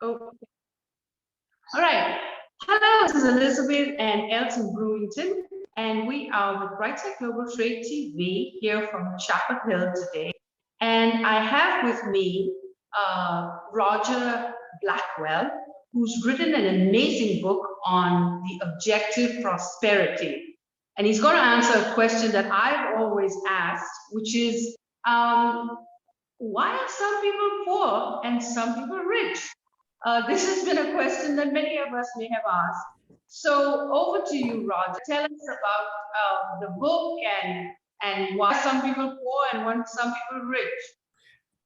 Oh, all right. Hello, this is Elizabeth and Elton Brewington, and we are with Brightside Global Trade TV here from Chapel Hill today. And I have with me Roger Blackwell, who's written an amazing book on the objective prosperity. And he's going to answer a question that I've always asked, which is why are some people poor and some people rich? This has been a question that many of us may have asked. So over to you, Roger. Tell us about the book and why some people poor and why some people rich.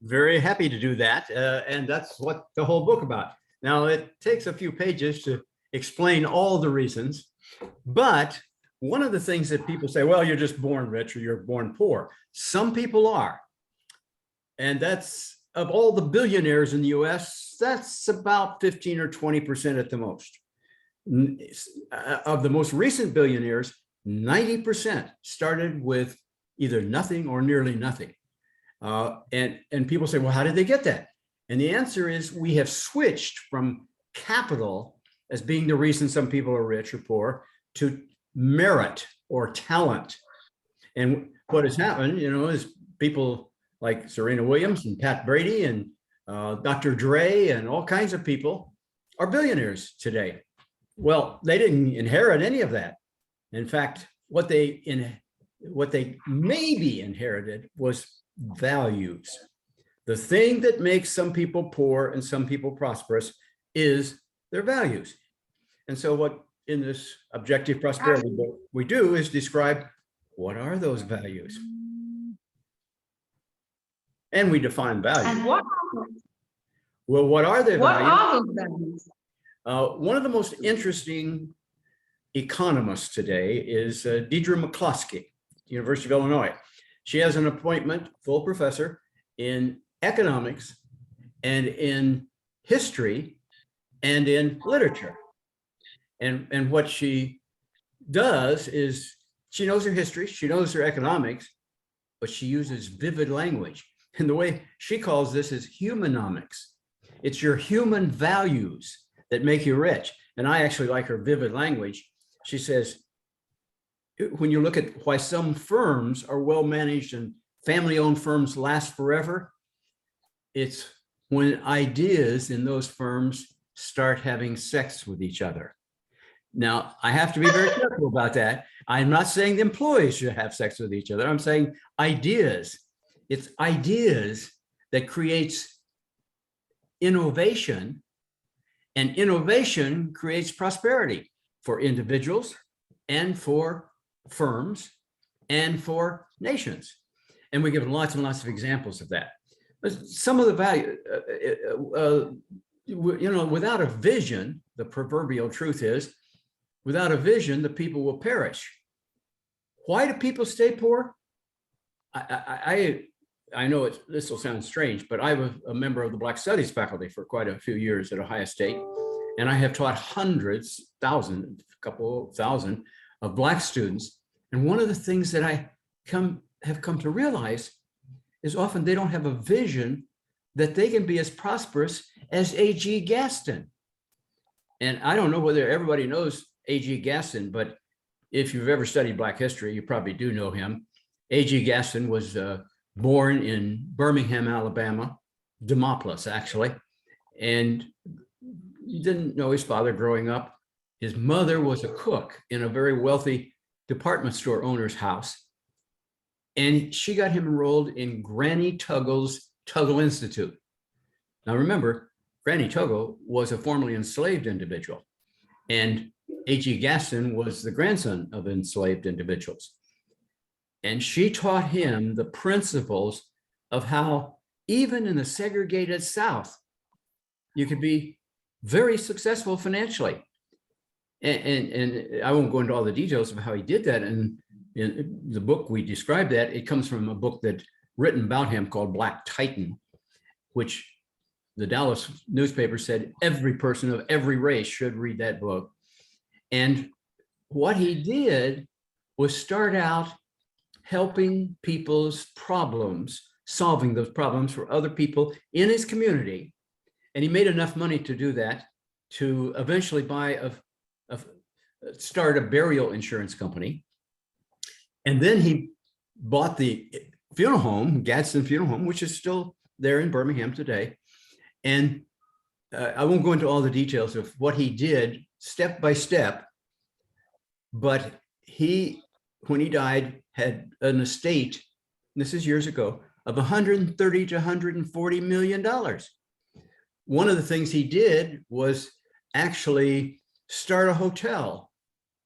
Very happy to do that. And that's what the whole book about. Now, it takes a few pages to explain all the reasons, but one of the things that people say, well, you're just born rich or you're born poor. Some people are. And that's, of all the billionaires in the US, that's about 15 or 20% at the most. Of the most recent billionaires, 90% started with either nothing or nearly nothing. And people say, well, how did they get that? And the answer is we have switched from capital as being the reason some people are rich or poor to merit or talent. And what has happened, is people like Serena Williams and Pat Brady and Dr. Dre and all kinds of people are billionaires today. Well, they didn't inherit any of that. In fact, what they maybe inherited was values. The thing that makes some people poor and some people prosperous is their values. And so what in this objective prosperity book we do is describe what are those values. And we define values. And what are those? Well, what are their What values? are those values? One of the most interesting economists today is Deidre McCloskey, University of Illinois. She has an appointment, full professor, in economics and in history and in literature. And what she does is she knows her history, she knows her economics, but she uses vivid language. And the way she calls this is humanomics. It's your human values that make you rich. And I actually like her vivid language. She says, when you look at why some firms are well managed and family-owned firms last forever, it's when ideas in those firms start having sex with each other. Now, I have to be very careful about that. I'm not saying the employees should have sex with each other. I'm saying ideas. It's ideas that creates innovation, and innovation creates prosperity for individuals and for firms and for nations. And we give lots and lots of examples of that. But some of the value, without a vision, the proverbial truth is, without a vision, the people will perish. Why do people stay poor? I know this will sound strange, but I was a member of the Black Studies faculty for quite a few years at Ohio State. And I have taught hundreds, thousands, a couple thousand of Black students. And one of the things that I have come to realize is often they don't have a vision that they can be as prosperous as A.G. Gaston. And I don't know whether everybody knows A.G. Gaston, but if you've ever studied Black history, you probably do know him. A.G. Gaston was born in Birmingham, Alabama, Demopolis, actually. And he didn't know his father growing up. His mother was a cook in a very wealthy department store owner's house. And she got him enrolled in Granny Tuggle's Tuggle Institute. Now remember, Granny Tuggle was a formerly enslaved individual. And A.G. Gaston was the grandson of enslaved individuals. And she taught him the principles of how, even in the segregated South, you could be very successful financially. And I won't go into all the details of how he did that. And in the book, we describe that. It comes from a book that's written about him called Black Titan, which the Dallas newspaper said every person of every race should read that book. And what he did was start out helping people's problems, solving those problems for other people in his community. And he made enough money to do that, to eventually start a burial insurance company. And then he bought the funeral home, Gadsden Funeral Home, which is still there in Birmingham today. And I won't go into all the details of what he did step by step, but when he died, had an estate, this is years ago, of 130 to 140 million dollars. One of the things he did was actually start a hotel,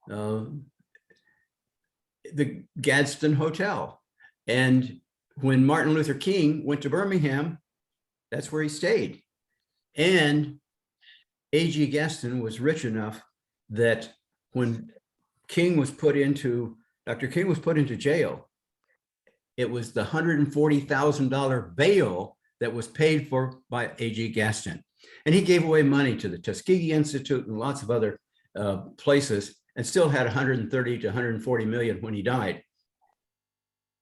the Gadsden Hotel. And when Martin Luther King went to Birmingham, that's where he stayed. And A.G. Gaston was rich enough that when Dr. King was put into jail, it was the $140,000 bail that was paid for by A.G. Gaston. And he gave away money to the Tuskegee Institute and lots of other places, and still had 130 to 140 million when he died.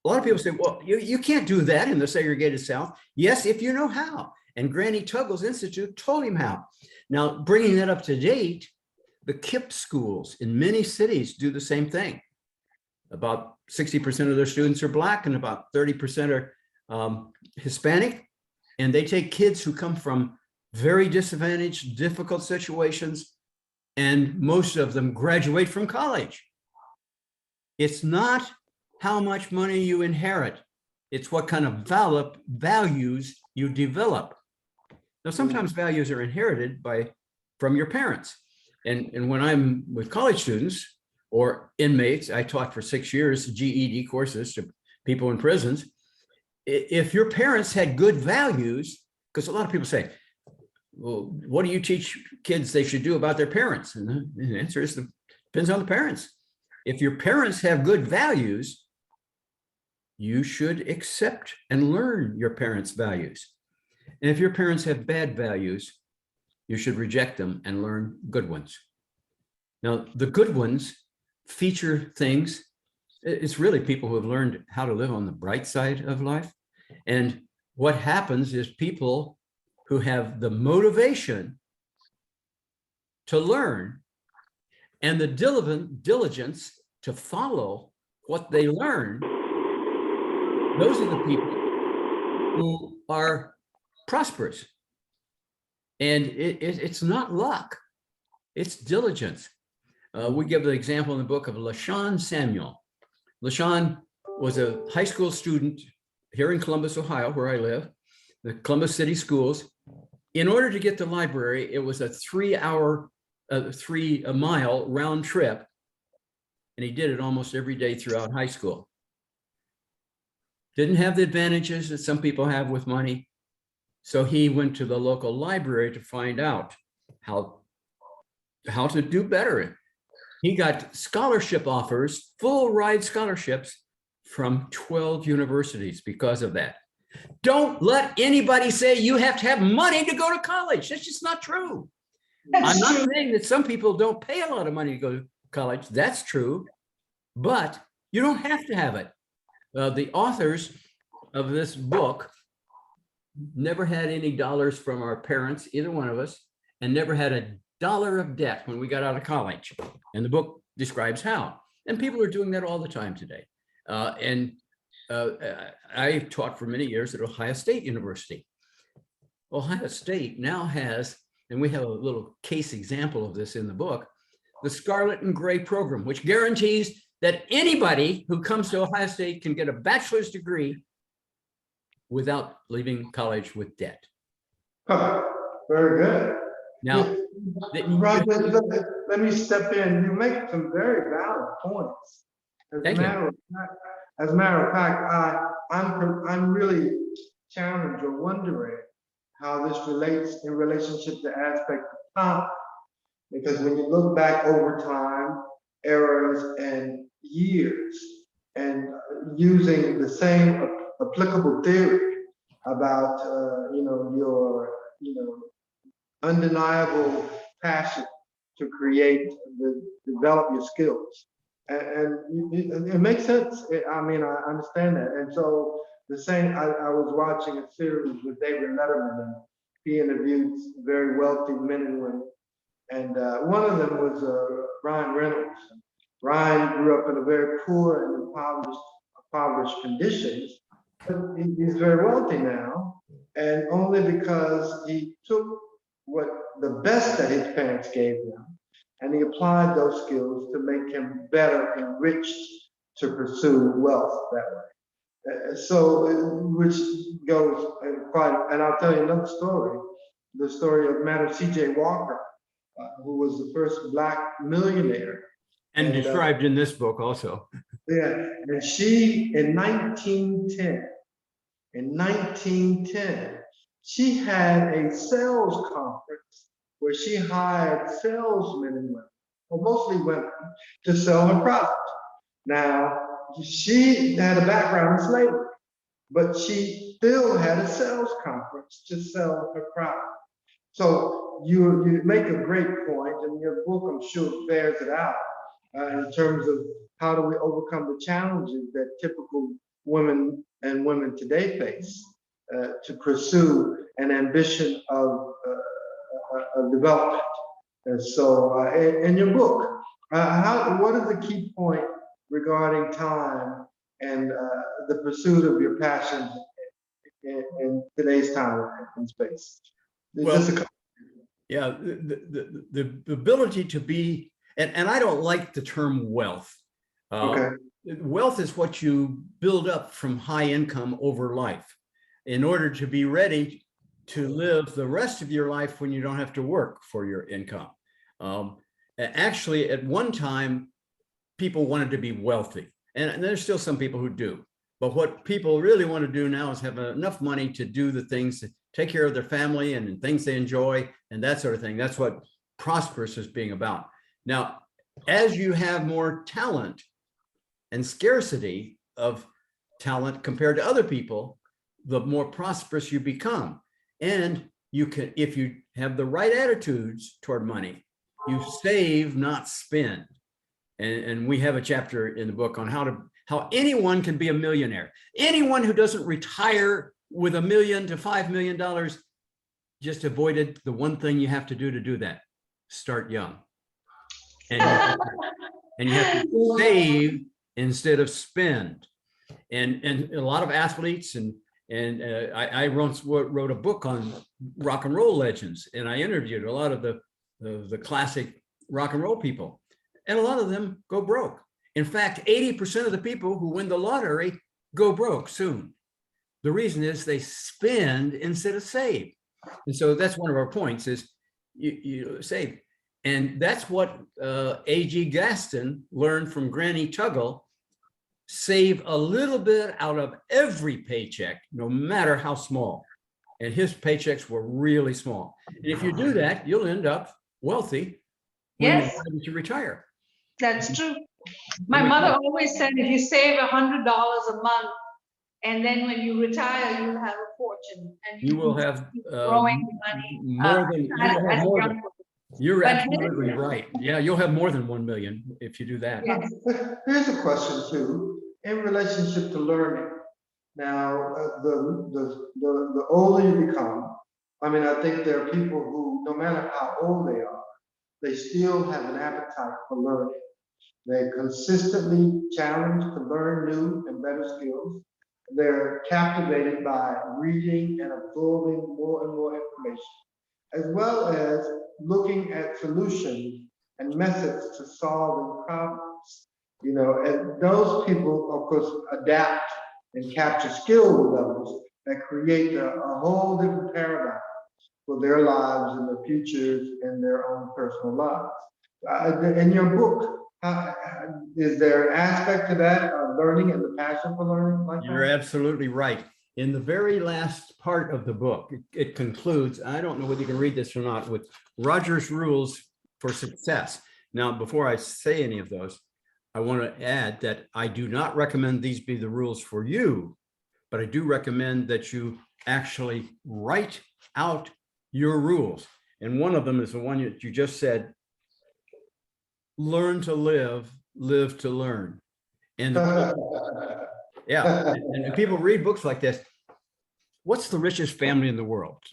A lot of people say, well, you can't do that in the segregated South. Yes, if you know how. And Granny Tuggle's Institute told him how. Now, bringing that up to date, the KIPP schools in many cities do the same thing. About 60% of their students are Black and about 30% are Hispanic. And they take kids who come from very disadvantaged, difficult situations, and most of them graduate from college. It's not how much money you inherit. It's what kind of values you develop. Now, sometimes values are inherited from your parents. And when I'm with college students or inmates, I taught for 6 years GED courses to people in prisons. If your parents had good values, because a lot of people say, well, what do you teach kids they should do about their parents? And the answer is, depends on the parents. If your parents have good values, you should accept and learn your parents' values. And if your parents have bad values, you should reject them and learn good ones. Now, the good ones feature things. It's really people who have learned how to live on the bright side of life. And what happens is people who have the motivation to learn and the diligence to follow what they learn, those are the people who are prosperous. And it's not luck, it's diligence. We give the example in the book of LaShawn Samuel. LaShawn was a high school student here in Columbus, Ohio, where I live, the Columbus City Schools. In order to get to the library, it was a 3-mile round trip. And he did it almost every day throughout high school. Didn't have the advantages that some people have with money. So he went to the local library to find out how to do better. He got scholarship offers, full ride scholarships from 12 universities because of that. Don't let anybody say you have to have money to go to college. That's just not true. I'm not saying that some people don't pay a lot of money to go to college. That's true, but you don't have to have it. The authors of this book never had any dollars from our parents, either one of us, and never had a dollar of debt when we got out of college. And the book describes how. And people are doing that all the time today. I taught for many years at Ohio State University. Ohio State now has, and we have a little case example of this in the book, the Scarlet and Gray program, which guarantees that anybody who comes to Ohio State can get a bachelor's degree without leaving college with debt. Huh, very good. Now, Roger, let me step in. You make some very valid points. Thank you. As a matter of fact, I'm really challenged or wondering how this relates in relationship to aspect of time. Because when you look back over time, eras and years, and using the same applicable theory about your undeniable passion to create, develop your skills, and it makes sense. I understand that. And so the same, I was watching a series with David Letterman, he interviewed very wealthy men and women. And one of them was Ryan Reynolds. Ryan grew up in a very poor and impoverished conditions, but he's very wealthy now, and only because he took what the best that his parents gave him, and he applied those skills to make him better enriched to pursue wealth that way. Which goes quite, and I'll tell you another story, the story of Madam C.J. Walker, who was the first Black millionaire. And described in this book also. Yeah, and she, in 1910, she had a sales conference where she hired salesmen and women, or mostly women, to sell her product. Now, she had a background in slavery, but she still had a sales conference to sell her product. So you make a great point, and your book, I'm sure, bears it out in terms of how do we overcome the challenges that typical women and women today face to pursue an ambition of development. And so, in your book, what is the key point regarding time and the pursuit of your passions in today's time and space? Well, yeah, the ability to be, and I don't like the term wealth. Okay. Wealth is what you build up from high income over life in order to be ready to live the rest of your life when you don't have to work for your income. Actually, at one time, people wanted to be wealthy, and there's still some people who do. But what people really want to do now is have enough money to do the things, take care of their family and things they enjoy and that sort of thing. That's what prosperous is being about. Now, as you have more talent and scarcity of talent compared to other people, the more prosperous you become. And you can, if you have the right attitudes toward money, you save, not spend. And we have a chapter in the book on how anyone can be a millionaire. Anyone who doesn't retire with $1 million to $5 million just avoided the one thing you have to do that. Start young. And you have to save instead of spend. And a lot of athletes and I once wrote a book on rock and roll legends, and I interviewed a lot of the classic rock and roll people, and a lot of them go broke. In fact, 80% of the people who win the lottery go broke soon. The reason is they spend instead of save. And so that's one of our points is you save. And that's what A.G. Gaston learned from Granny Tuggle. Save a little bit out of every paycheck, no matter how small. And his paychecks were really small. And if you do that, you'll end up wealthy when Yes, you're ready to retire. that's true. My mother always said, if you save $100 a month, and then when you retire, you'll have a fortune. And You will have growing money. You're But absolutely right. Yeah, you'll have more than 1 million if you do that. Yes. Here's a question too, in relationship to learning. Now, the older you become, I mean, I think there are people who, no matter how old they are, they still have an appetite for learning. They're consistently challenged to learn new and better skills. They're captivated by reading and absorbing more and more information, as well as looking at solutions and methods to solving problems. You know, and those people, of course, adapt and capture skill levels that create a whole different paradigm for their lives and their futures and their own personal lives. In your book, is there an aspect to that, learning and the passion for learning like You're that? absolutely right. In the very last part of the book, it concludes, I don't know whether you can read this or not, with Roger's rules for success. Now, before I say any of those, I want to add that I do not recommend these be the rules for you, but I do recommend that you actually write out your rules. And one of them is the one that you just said, learn to live, live to learn. And yeah, and people read books like this. What's the richest family in the world?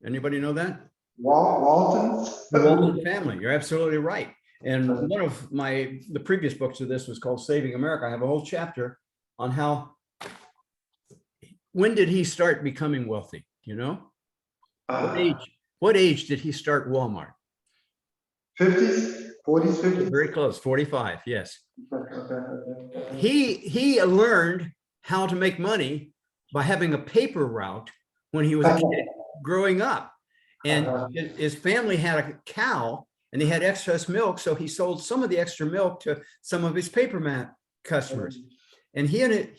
Anybody know that? Waltons? The Walton family. You're absolutely right. And one of the previous books of this was called Saving America. I have a whole chapter on when did he start becoming wealthy? You know, what age did he start Walmart? 50s, 40s, 50s. Very close, 45. Yes. Okay. He learned how to make money by having a paper route when he was a kid growing up. And his family had a cow and they had excess milk. So he sold some of the extra milk to some of his papermat customers. And he and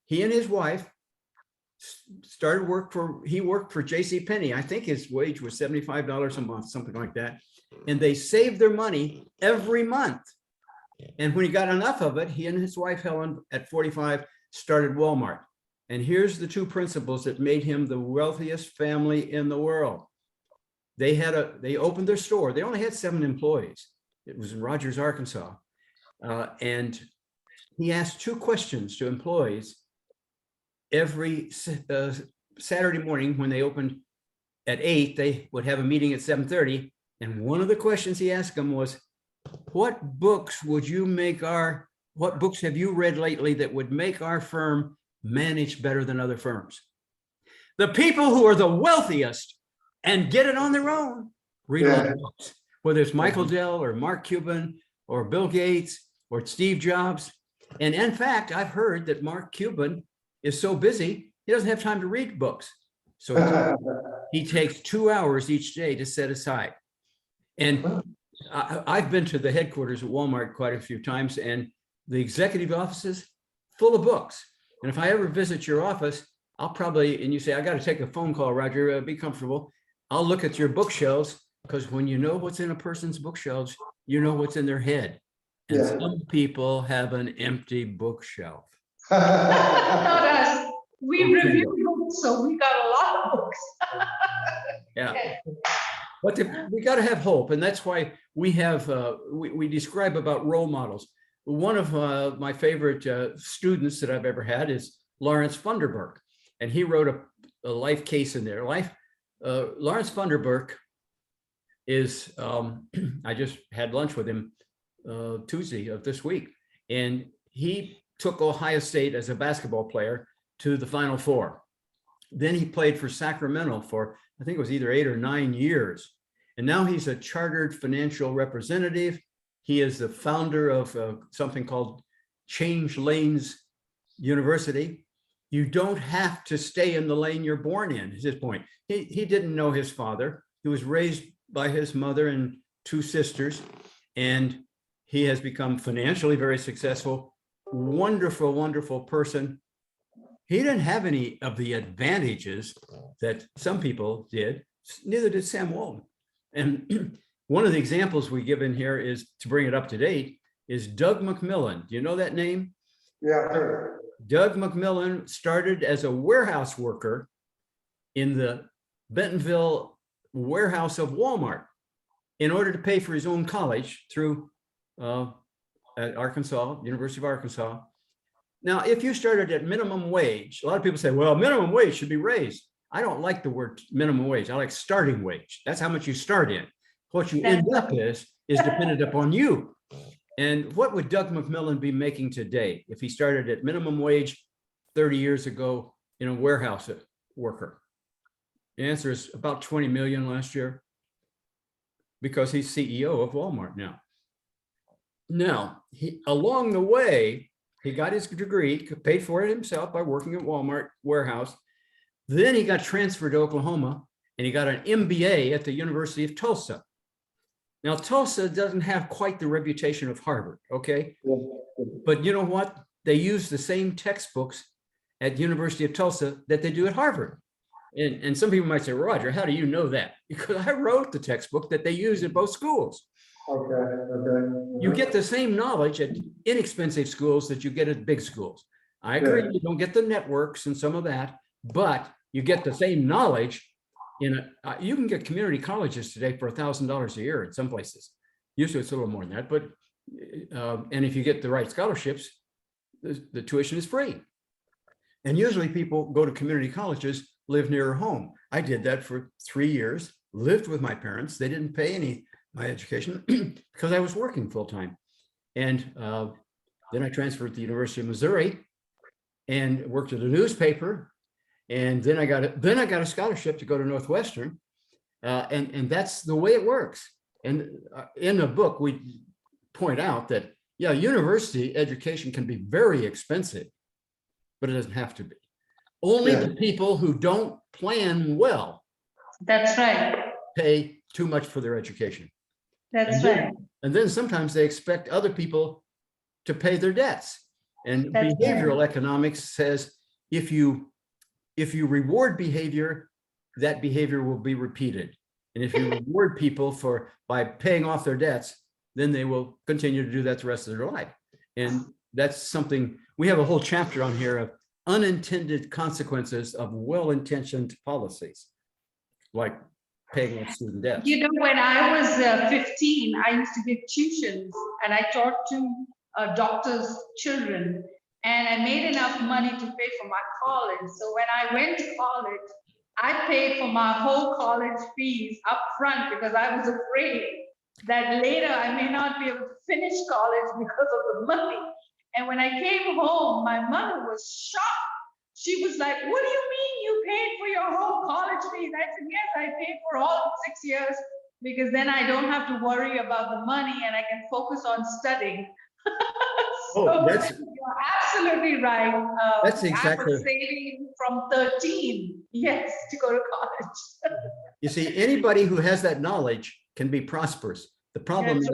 his wife he worked for J.C. Penney. I think his wage was $75 a month, something like that. And they saved their money every month. And when he got enough of it, he and his wife, Helen, at 45, started Walmart. And here's the two principles that made him the wealthiest family in the world. They opened their store. They only had 7 employees. It was in Rogers, Arkansas. And he asked 2 questions to employees every Saturday morning. When they opened at 8, they would have a meeting at 7:30. And one of the questions he asked them was, what books have you read lately that would make our firm manage better than other firms? The people who are the wealthiest and get it on their own read a lot of books, whether it's Michael Dell or Mark Cuban or Bill Gates or Steve Jobs. And in fact, I've heard that Mark Cuban is so busy, he doesn't have time to read books. So he takes 2 hours each day to set aside. And I've been to the headquarters at Walmart quite a few times, and the executive offices full of books. And if I ever visit your office, and you say, I got to take a phone call, Roger, be comfortable. I'll look at your bookshelves, because when you know what's in a person's bookshelves, you know what's in their head. And some people have an empty bookshelf. Not us. We review books, so we got a lot of books. Yeah. But we got to have hope. And that's why we have, we describe about role models. One of my favorite students that I've ever had is Lawrence Funderburk. And he wrote a life case in there. Lawrence Funderburk is, I just had lunch with him Tuesday of this week. And he took Ohio State as a basketball player to the Final Four. Then he played for Sacramento for, I think it was either 8 or 9 years. And now he's a chartered financial representative. He is the founder of something called Change Lanes University. You don't have to stay in the lane you're born in, is his point. He didn't know his father. He was raised by his mother and 2 sisters. And he has become financially very successful, wonderful, wonderful person. He didn't have any of the advantages that some people did. Neither did Sam Walton. And one of the examples we give in here is, to bring it up to date, is Doug McMillon. Do you know that name? Yeah, I heard. Doug McMillon started as a warehouse worker in the Bentonville warehouse of Walmart in order to pay for his own college through at Arkansas, University of Arkansas. Now, if you started at minimum wage, a lot of people say, well, minimum wage should be raised. I don't like the word minimum wage. I like starting wage. That's how much you start in. What you end up is dependent upon you. And what would Doug McMillon be making today if he started at minimum wage 30 years ago in a warehouse worker? The answer is about 20 million last year, because he's CEO of Walmart now. Now, along the way, he got his degree, paid for it himself by working at Walmart warehouse. Then he got transferred to Oklahoma and he got an MBA at the University of Tulsa. Now, Tulsa doesn't have quite the reputation of Harvard, okay? But you know what? They use the same textbooks at the University of Tulsa that they do at Harvard. And some people might say, Roger, how do you know that? Because I wrote the textbook that they use in both schools. Okay. You get the same knowledge at inexpensive schools that you get at big schools. I agree, you don't get the networks and some of that, but you get the same knowledge you can get community colleges today for $1,000 a year in some places. Usually it's a little more than that, but and if you get the right scholarships, the tuition is free. And usually people go to community colleges live nearer home. I did that for 3 years, lived with my parents. They didn't pay any my education because I was working full time. And then I transferred to the University of Missouri and worked at a newspaper. And then I got a scholarship to go to Northwestern. And that's the way it works. And in the book, we point out that, yeah, university education can be very expensive, but it doesn't have to be. Only the people who don't plan well. That's right. Pay too much for their education. That's right. And then sometimes they expect other people to pay their debts. And That's behavioral economics says if you reward behavior, that behavior will be repeated. And if you reward people by paying off their debts, then they will continue to do that the rest of their life. And that's something, we have a whole chapter on here of unintended consequences of well-intentioned policies, like paying off student debts. You know, when I was 15, I used to give tuitions and I taught to doctors' children, and I made enough money to pay for my college. So when I went to college, I paid for my whole college fees up front because I was afraid that later I may not be able to finish college because of the money. And when I came home, my mother was shocked. She was like, "What do you mean you paid for your whole college fees?" I said, "Yes, I paid for all 6 years because then I don't have to worry about the money and I can focus on studying." So you're absolutely right. That's exactly. I was saving from 13, yes, to go to college. You see, anybody who has that knowledge can be prosperous. The problem is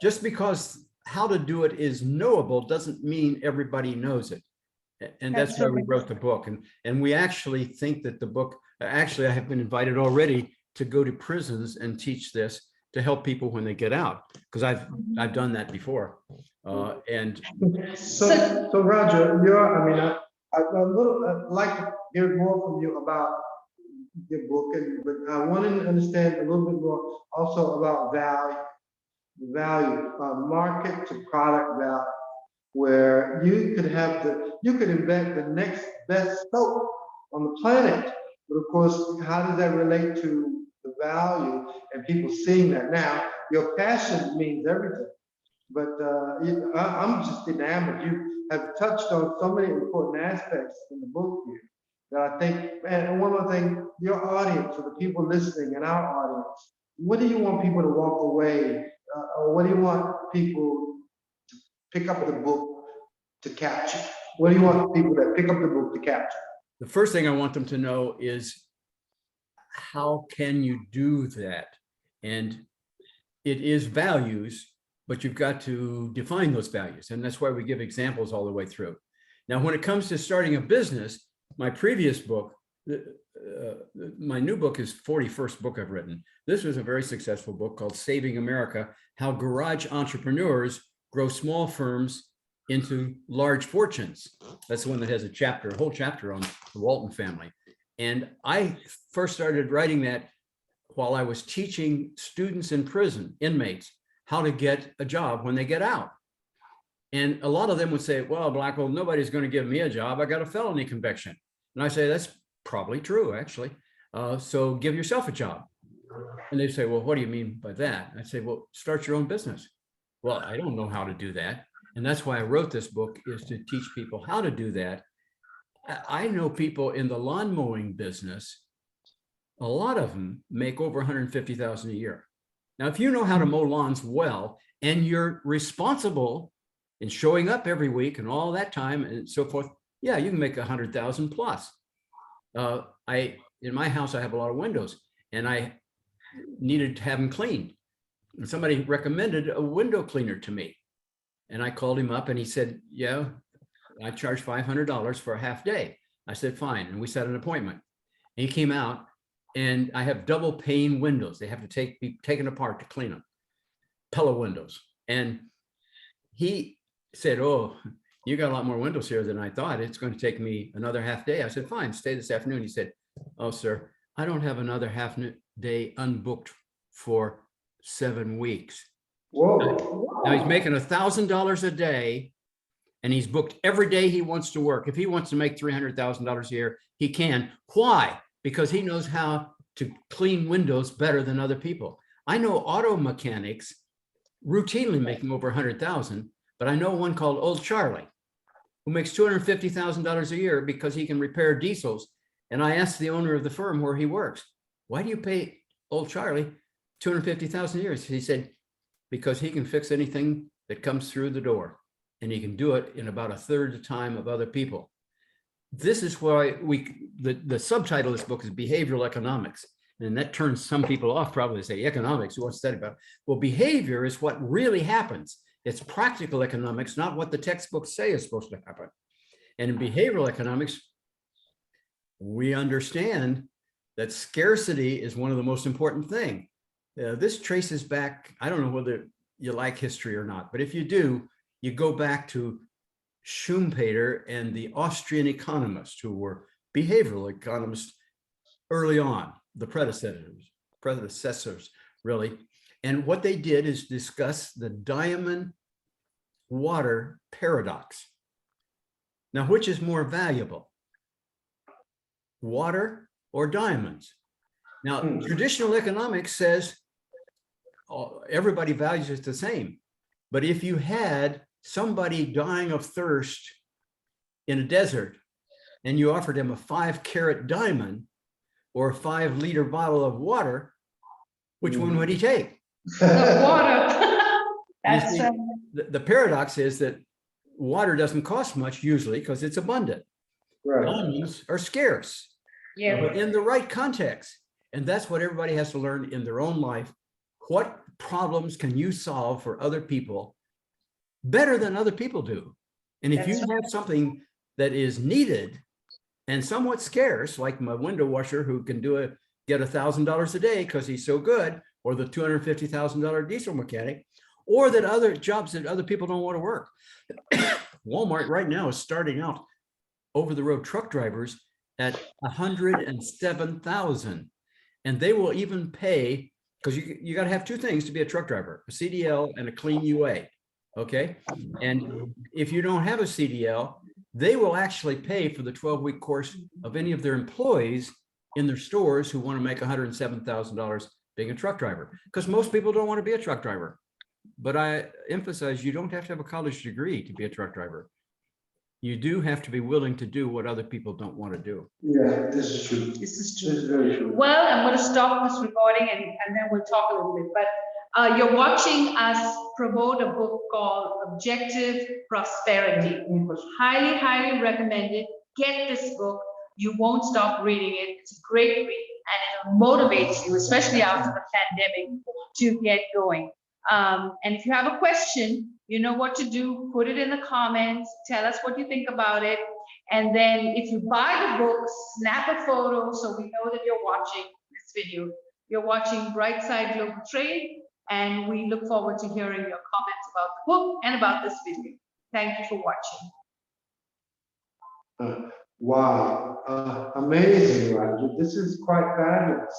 just because how to do it is knowable doesn't mean everybody knows it. And that's why we wrote the book. And we actually think that the book, actually, I have been invited already to go to prisons and teach this to help people when they get out, because I've done that before. And so Roger, I'd like to hear more from you about your book, but I want to understand a little bit more also about value, market to product value, where you could invent the next best soap on the planet, but of course, how does that relate to the value and people seeing that? Now, your passion means everything, but I'm just enamored. You have touched on so many important aspects in the book here that I think, and one more thing, your audience, or the people listening in our audience, what do you want people to walk away, or what do you want people to pick up the book to capture? What do you want people that pick up the book to capture? the first thing I want them to know is, how can you do that? And it is values, but you've got to define those values. And that's why we give examples all the way through. Now, when it comes to starting a business, my previous book, my new book is 41st book I've written. This was a very successful book called Saving America: How Garage Entrepreneurs Grow Small Firms into Large Fortunes. That's the one that has a whole chapter on the Walton family. And I first started writing that while I was teaching students in prison, inmates, how to get a job when they get out. And a lot of them would say, "Well, Blackwell, nobody's going to give me a job. I got a felony conviction." And I say, "That's probably true, actually. So give yourself a job." And they say, "Well, what do you mean by that?" I say, "Well, start your own business." "Well, I don't know how to do that." And that's why I wrote this book, is to teach people how to do that. I know people in the lawn mowing business, a lot of them make over $150,000 a year. Now, if you know how to mow lawns well, and you're responsible in showing up every week and all that time and so forth, yeah, you can make 100,000 plus. In my house, I have a lot of windows, and I needed to have them cleaned. And somebody recommended a window cleaner to me. And I called him up and he said, "Yeah, I charge $500 for a half day." I said, "Fine." And we set an appointment. And he came out, and I have double pane windows. They have to be taken apart to clean them, Pella windows. And he said, "Oh, you got a lot more windows here than I thought. It's going to take me another half day." I said, "Fine, stay this afternoon." He said, "Oh, sir, I don't have another half day unbooked for 7 weeks." Whoa. Now he's making $1,000 a day, and he's booked every day he wants to work. If he wants to make $300,000 a year, he can. Why? because he knows how to clean windows better than other people. I know auto mechanics routinely making over 100,000, but I know one called Old Charlie who makes $250,000 a year because he can repair diesels. And I asked the owner of the firm where he works, why do you pay Old Charlie $250,000 a year? He said, because he can fix anything that comes through the door, and he can do it in about a third the time of other people. This is why the subtitle of this book is Behavioral Economics. And that turns some people off, probably say economics, who want to study about it. Well, behavior is what really happens. It's practical economics, not what the textbooks say is supposed to happen. And in behavioral economics, we understand that scarcity is one of the most important things. This traces back, I don't know whether you like history or not, but if you do, you go back to Schumpeter and the Austrian economists who were behavioral economists early on, the predecessors really. And what they did is discuss the diamond water paradox. Now, which is more valuable, water or diamonds? Now, traditional economics says everybody values it the same. But if you had somebody dying of thirst in a desert and you offered him a 5-carat diamond or a 5-liter bottle of water, which one would he take? The water. That's See, the paradox is that water doesn't cost much usually because it's abundant. Right. Diamonds are scarce, yeah. but in the right context. And that's what everybody has to learn in their own life. What problems can you solve for other people better than other people do? And if you have something that is needed and somewhat scarce, like my window washer who can get $1,000 a day because he's so good, or the $250,000 diesel mechanic, or that other jobs that other people don't want to work. Walmart right now is starting out over-the-road truck drivers at 107,000. And they will even pay, because you got to have 2 things to be a truck driver, a CDL and a clean UA, okay? And if you don't have a CDL, they will actually pay for the 12-week course of any of their employees in their stores who want to make $107,000 being a truck driver, because most people don't want to be a truck driver. But I emphasize, you don't have to have a college degree to be a truck driver. You do have to be willing to do what other people don't want to do. Yeah, this is true. This is This true. is very true. Well, I'm going to stop this recording and then we'll talk a little bit. But you're watching us promote a book called Objective Prosperity. Highly, highly recommended. Get this book. You won't stop reading it. It's a great read and it'll motivate you, especially after the pandemic, to get going. And if you have a question, you know what to do. Put it in the comments. Tell us what you think about it. And then if you buy the book, snap a photo so we know that you're watching this video. You're watching Brightside Global Trade, and we look forward to hearing your comments about the book and about this video. Thank you for watching. Wow, amazing, Roger. This is quite fabulous.